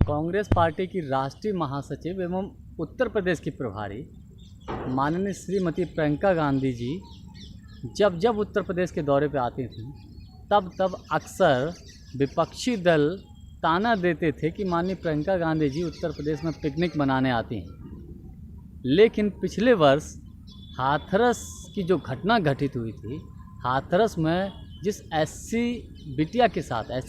Congress party की राष्ट्रीय महासचिव एवं उत्तर प्रदेश की प्रभारी माननीय श्रीमती प्रियंका गांधी जी जब जब उत्तर प्रदेश के दौरे पे आती थीं तब तब अक्सर विपक्षी दल ताना देते थे कि माननीय प्रियंका गांधी जी उत्तर प्रदेश में पिकनिक मनाने आती हैं। लेकिन पिछले वर्ष हाथरस की जो घटना घटित हुई थी, हाथरस में जिस एससी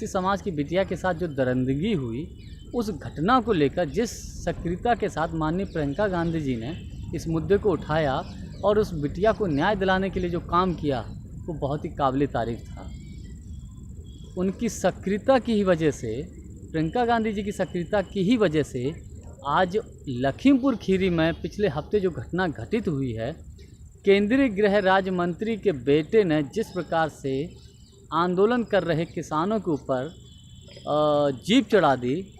समाज की बिटिया के साथ जो दरिंदगी हुई, उस घटना को लेकर जिस सक्रियता के साथ माननीय प्रियंका गांधी जी ने इस मुद्दे को उठाया और उस बिटिया को न्याय दिलाने के लिए जो काम किया वो बहुत ही काबिल तारीफ़ था। उनकी सक्रियता की ही वजह से, प्रियंका गांधी जी की सक्रियता की ही वजह से आज लखीमपुर खीरी में पिछले हफ्ते जो घटना घटित हुई है, केंद्रीय गृह राज्य मंत्री के बेटे ने जिस प्रकार से आंदोलन कर रहे किसानों के ऊपर जीप चढ़ा दी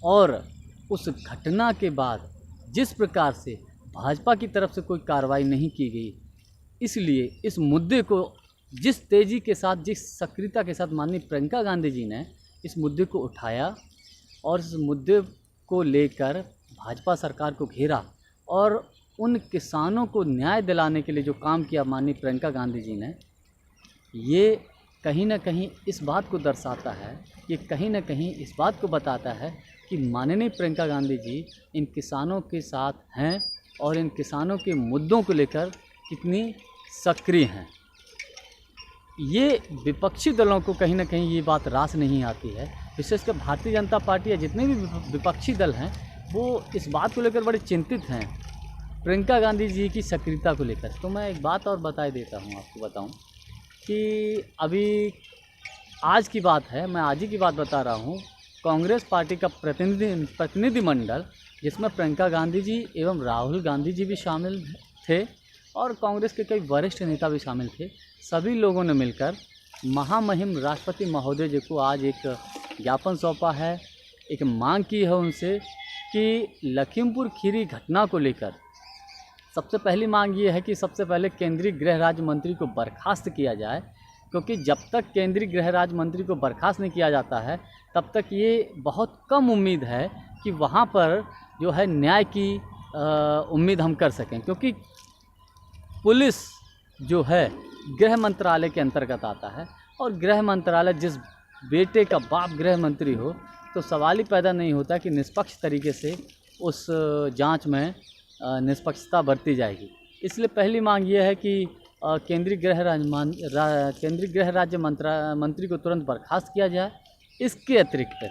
और उस घटना के बाद जिस प्रकार से भाजपा की तरफ से कोई कार्रवाई नहीं की गई, इसलिए इस मुद्दे को जिस तेज़ी के साथ, जिस सक्रियता के साथ माननीय प्रियंका गांधी जी ने इस मुद्दे को उठाया और इस मुद्दे को लेकर भाजपा सरकार को घेरा और उन किसानों को न्याय दिलाने के लिए जो काम किया माननीय प्रियंका गांधी जी ने, ये कहीं ना कहीं इस बात को दर्शाता है, ये कहीं ना कहीं इस बात को बताता है कि माननीय प्रियंका गांधी जी इन किसानों के साथ हैं और इन किसानों के मुद्दों को लेकर कितनी सक्रिय हैं। ये विपक्षी दलों को कहीं ना कहीं ये बात रास नहीं आती है, विशेषकर भारतीय जनता पार्टी या जितने भी विपक्षी दल हैं वो इस बात को लेकर बड़े चिंतित हैं, प्रियंका गांधी जी की सक्रियता को लेकर। तो मैं एक बात और बता देता हूँ, आपको बताऊँ कि अभी आज की बात है, मैं आज ही की बात बता रहा हूँ। कांग्रेस पार्टी का प्रतिनिधिमंडल जिसमें प्रियंका गांधी जी एवं राहुल गांधी जी भी शामिल थे और कांग्रेस के कई वरिष्ठ नेता भी शामिल थे, सभी लोगों ने मिलकर महामहिम राष्ट्रपति महोदय जी को आज एक ज्ञापन सौंपा है, एक मांग की है उनसे कि लखीमपुर खीरी घटना को लेकर सबसे पहली मांग ये है कि सबसे पहले केंद्रीय गृह राज्य मंत्री को बर्खास्त किया जाए, क्योंकि जब तक केंद्रीय गृह राज्य मंत्री को बर्खास्त नहीं किया जाता है तब तक ये बहुत कम उम्मीद है कि वहाँ पर जो है न्याय की उम्मीद हम कर सकें, क्योंकि पुलिस जो है गृह मंत्रालय के अंतर्गत आता है और गृह मंत्रालय जिस बेटे का बाप गृह मंत्री हो तो सवाल ही पैदा नहीं होता कि निष्पक्ष तरीके से उस जांच में निष्पक्षता बरती जाएगी। इसलिए पहली मांग ये है कि केंद्रीय गृह राज्य मंत्री को तुरंत बर्खास्त किया जाए। इसके अतिरिक्त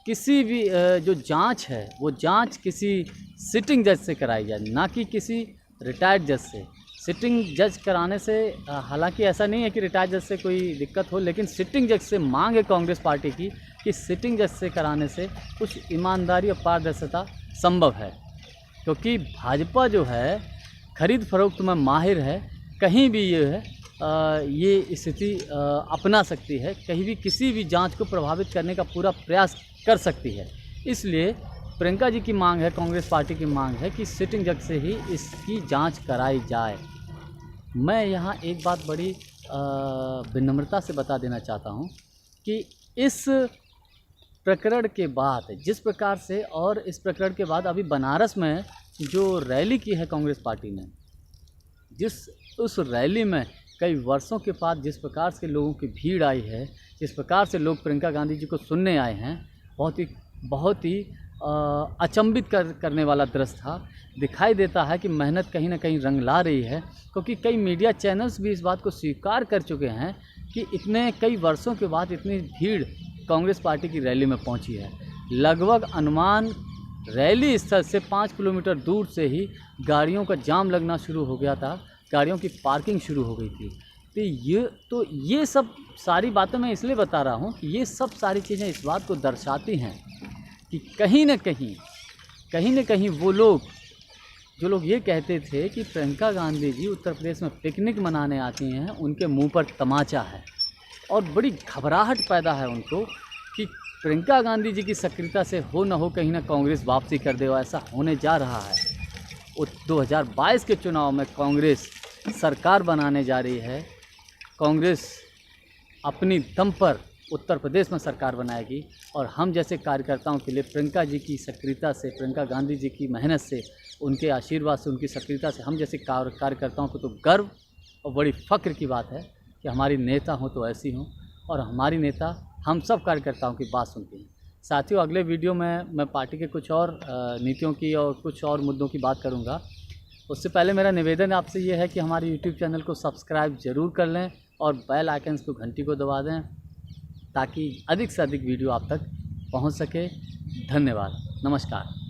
किसी भी जो जांच है वो जांच किसी सिटिंग जज से कराई जाए, ना कि किसी रिटायर्ड जज से। सिटिंग जज कराने से, हालांकि ऐसा नहीं है कि रिटायर्ड जज से कोई दिक्कत हो, लेकिन सिटिंग जज से मांग है कांग्रेस पार्टी की कि सिटिंग जज से कराने से कुछ ईमानदारी और पारदर्शिता संभव है, क्योंकि भाजपा जो है खरीद फरोख्त में माहिर है, कहीं भी ये स्थिति अपना सकती है, कहीं भी किसी भी जांच को प्रभावित करने का पूरा प्रयास कर सकती है। इसलिए प्रियंका जी की मांग है, कांग्रेस पार्टी की मांग है कि सिटिंग जज से ही इसकी जांच कराई जाए। मैं यहाँ एक बात बड़ी विनम्रता से बता देना चाहता हूँ कि इस प्रकरण के बाद जिस प्रकार से, और इस प्रकरण के बाद अभी बनारस में जो रैली की है कांग्रेस पार्टी ने, उस रैली में कई वर्षों के बाद जिस प्रकार से लोगों की भीड़ आई है, जिस प्रकार से लोग प्रियंका गांधी जी को सुनने आए हैं, बहुत ही अचंभित करने वाला दृश्य था। दिखाई देता है कि मेहनत कहीं ना कहीं रंग ला रही है, क्योंकि कई मीडिया चैनल्स भी इस बात को स्वीकार कर चुके हैं कि इतने कई वर्षों के बाद इतनी भीड़ कांग्रेस पार्टी की रैली में पहुंची है। लगभग अनुमान रैली स्थल से 5 किलोमीटर दूर से ही गाड़ियों का जाम लगना शुरू हो गया था, गाड़ियों की पार्किंग शुरू हो गई थी। तो ये सब सारी बातें मैं इसलिए बता रहा हूँ कि ये सब सारी चीज़ें इस बात को दर्शाती हैं कि कहीं ना कहीं वो लोग जो लोग ये कहते थे कि प्रियंका गांधी जी उत्तर प्रदेश में पिकनिक मनाने आती हैं, उनके मुंह पर तमाचा है और बड़ी घबराहट पैदा है उनको कि प्रियंका गांधी जी की सक्रियता से हो ना हो कहीं ना कांग्रेस वापसी कर दे, ऐसा होने जा रहा है। 2022 के चुनाव में कांग्रेस सरकार बनाने जा रही है। कांग्रेस अपनी दम पर उत्तर प्रदेश में सरकार बनाएगी। और हम जैसे कार्यकर्ताओं के लिए प्रियंका जी की सक्रियता से, प्रियंका गांधी जी की मेहनत से, उनके आशीर्वाद से, उनकी सक्रियता से हम जैसे कार्यकर्ताओं को तो गर्व और बड़ी फ़ख्र की बात है कि हमारी नेता हों तो ऐसी हों, और हमारी नेता हम सब कार्यकर्ताओं की बात सुनती हैं। साथियों, अगले वीडियो में मैं पार्टी के कुछ और नीतियों की और कुछ और मुद्दों की बात करूंगा। उससे पहले मेरा निवेदन आपसे ये है कि हमारे यूट्यूब चैनल को सब्सक्राइब ज़रूर कर लें और बेल आइकन्स को घंटी को दबा दें, ताकि अधिक से अधिक वीडियो आप तक पहुंच सके। धन्यवाद, नमस्कार।